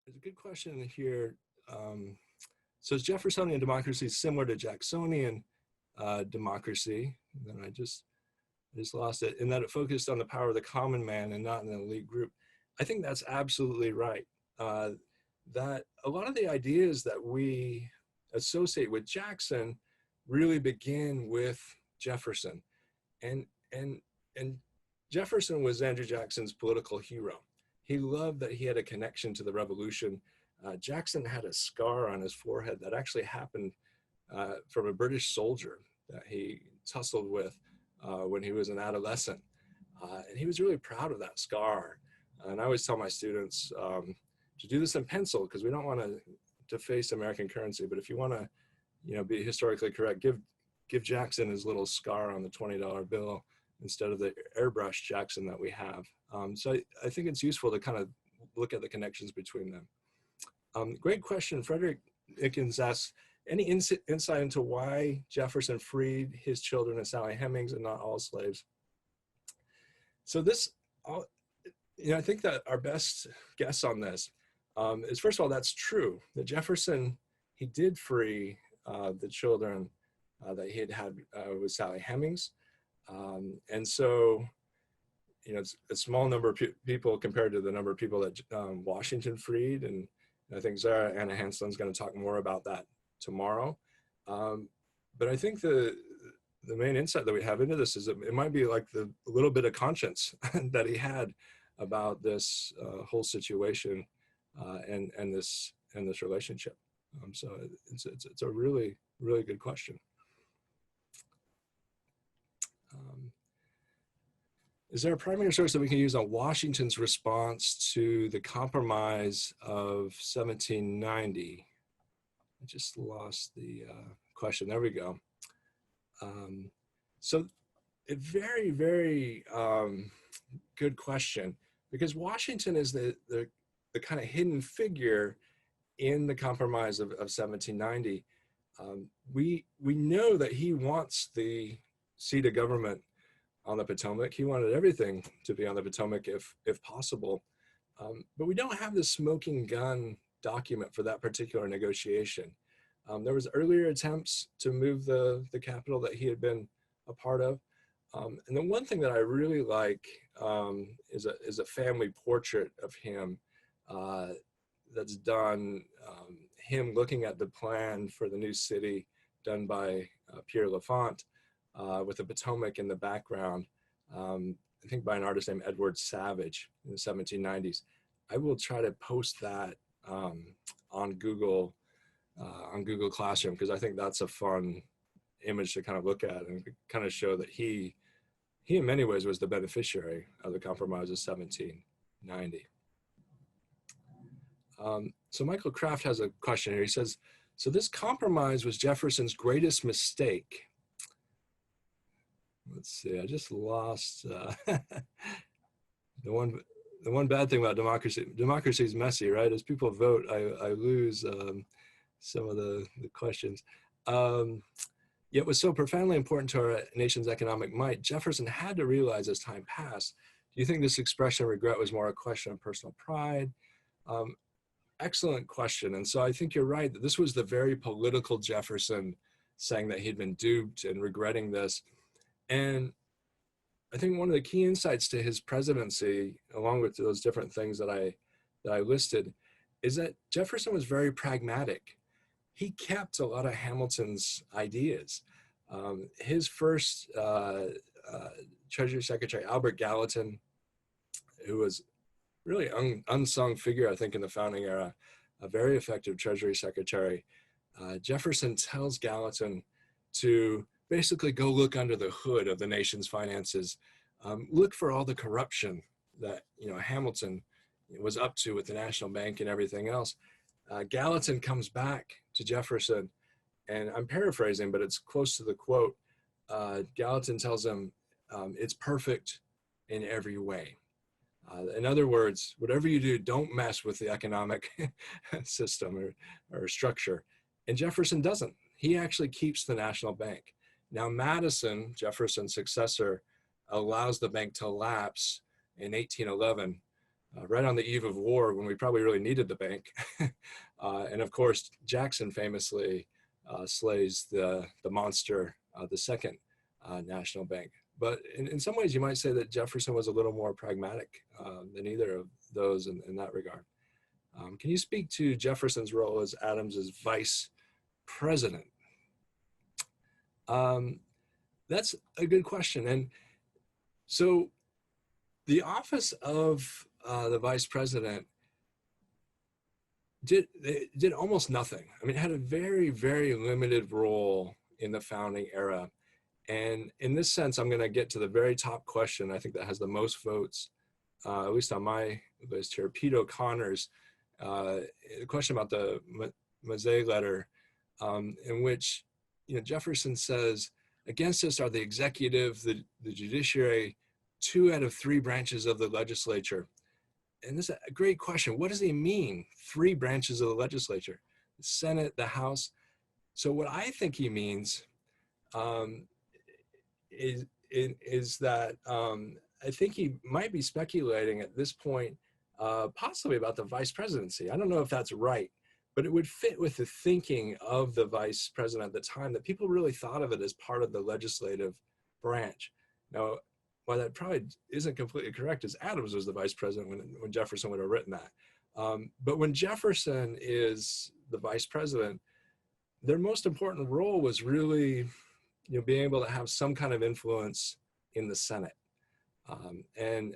There's a good question here. So is Jeffersonian democracy similar to Jacksonian democracy? And then I just lost it, in that it focused on the power of the common man and not an elite group. I think that's absolutely right. That a lot of the ideas that we associate with Jackson really begin with Jefferson. And, and, and Jefferson was Andrew Jackson's political hero. He loved that he had a connection to the revolution. Jackson had a scar on his forehead that actually happened from a British soldier that he tussled with when he was an adolescent. And he was really proud of that scar. And I always tell my students to do this in pencil, because we don't want to deface American currency. But if you want to, be historically correct, give Jackson his little scar on the $20 bill instead of the airbrush Jackson that we have. So I think it's useful to kind of look at the connections between them. Great question. Frederick Ickens asks, any insight into why Jefferson freed his children and Sally Hemings and not all slaves? So this, I think that our best guess on this is, first of all, that's true. That Jefferson, he did free the children that he had with Sally Hemings. And so, it's a small number of people compared to the number of people that Washington freed. And I think Zara Anna Hansen's going to talk more about that tomorrow. But I think the main insight that we have into this is that it might be like the little bit of conscience that he had about this whole situation and this relationship. So it's a really, really good question. Is there a primary source that we can use on Washington's response to the Compromise of 1790? I just lost the question. There we go. So a very, very good question, because Washington is the kind of hidden figure in the Compromise of 1790. We know that he wants the seat of government on the Potomac. He wanted everything to be on the Potomac if possible. But we don't have the smoking gun document for that particular negotiation. There was earlier attempts to move the capital that he had been a part of. And the one thing that I really like is a family portrait of him that's done, him looking at the plan for the new city done by Pierre Lafont, with the Potomac in the background, I think by an artist named Edward Savage in the 1790s. I will try to post that on Google Classroom, because I think that's a fun image to kind of look at and kind of show that he in many ways was the beneficiary of the Compromise of 1790. So Michael Kraft has a question here. He says, so this compromise was Jefferson's greatest mistake. Let's see, I just lost the one bad thing about democracy is messy, right? As people vote, I lose some of the questions. Yet was so profoundly important to our nation's economic might, Jefferson had to realize as time passed. Do you think this expression of regret was more a question of personal pride? Excellent question. And so I think you're right that this was the very political Jefferson saying that he'd been duped and regretting this. And I think one of the key insights to his presidency, along with those different things that I listed, is that Jefferson was very pragmatic. He kept a lot of Hamilton's ideas. His first Treasury Secretary, Albert Gallatin, who was really unsung figure, I think, in the founding era, a very effective Treasury Secretary, Jefferson tells Gallatin to basically go look under the hood of the nation's finances, look for all the corruption that Hamilton was up to with the National Bank and everything else. Gallatin comes back to Jefferson, and I'm paraphrasing, but it's close to the quote. Gallatin tells him, it's perfect in every way. In other words, whatever you do, don't mess with the economic system or structure. And Jefferson doesn't. He actually keeps the National Bank. Now, Madison, Jefferson's successor, allows the bank to lapse in 1811. right on the eve of war when we probably really needed the bank. And of course, Jackson famously slays the monster, the second national bank. But in some ways, you might say that Jefferson was a little more pragmatic than either of those in that regard. Can you speak to Jefferson's role as Adams's vice president? That's a good question. And so the office of the vice president did almost nothing. I mean, it had a very, very limited role in the founding era. And in this sense, I'm going to get to the very top question. I think that has the most votes, at least on my list here. Pete O'Connor's question about the Mazzei letter, in which Jefferson says, against us are the executive, the judiciary, 2 out of 3 branches of the legislature. And this is a great question. What does he mean, 3 branches of the legislature? The Senate, the House. So what I think he means is that I think he might be speculating at this point, possibly about the vice presidency. I don't know if that's right, but it would fit with the thinking of the vice president at the time, that people really thought of it as part of the legislative branch. Now, while that probably isn't completely correct, as Adams was the vice president when Jefferson would have written that. But when Jefferson is the vice president, their most important role was really being able to have some kind of influence in the Senate. And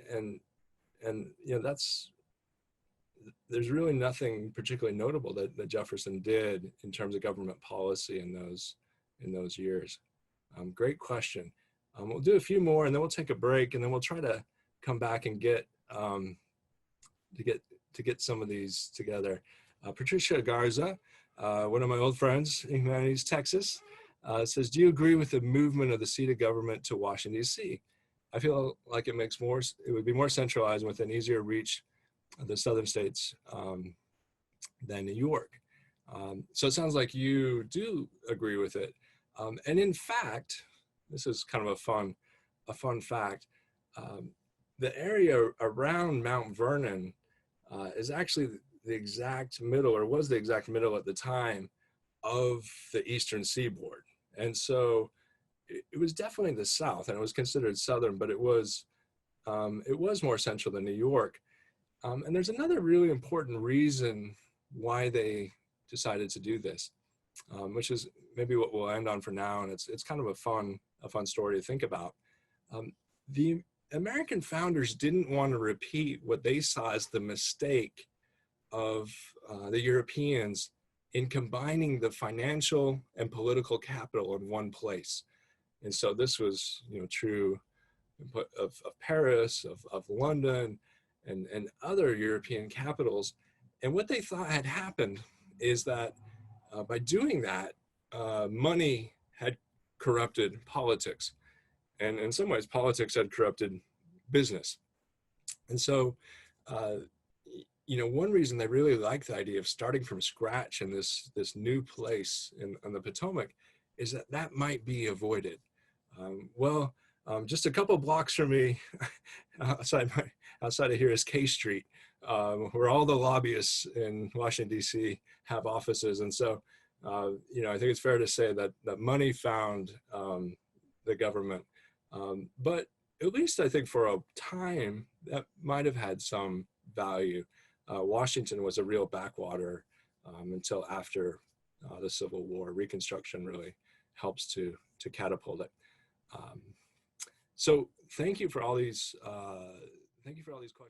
there's really nothing particularly notable that Jefferson did in terms of government policy in those years. Great question. We'll do a few more and then we'll take a break, and then we'll try to come back and get some of these together. Patricia Garza, one of my old friends in Humanities, Texas, says, do you agree with the movement of the seat of government to Washington, D.C.? I feel like it would be more centralized with an easier reach of the southern states than New York. So it sounds like you do agree with it. And in fact, this is kind of a fun fact. The area around Mount Vernon is actually the exact middle, or was the exact middle at the time, of the Eastern Seaboard. And so it was definitely the South, and it was considered Southern, but it was more central than New York. And there's another really important reason why they decided to do this, which is maybe what we'll end on for now. And it's kind of a fun story to think about. The American founders didn't want to repeat what they saw as the mistake of the Europeans in combining the financial and political capital in one place. And so this was true of Paris, of London, and other European capitals. And what they thought had happened is that by doing that, money had corrupted politics. And in some ways, politics had corrupted business. And so, one reason they really liked the idea of starting from scratch in this new place on the Potomac is that might be avoided. Just a couple blocks from me, outside of here is K Street, where all the lobbyists in Washington, D.C. have offices. And so, I think it's fair to say that money found the government. But at least I think for a time, that might have had some value. Washington was a real backwater until after the Civil War. Reconstruction really helps to catapult it. So thank you for all these questions.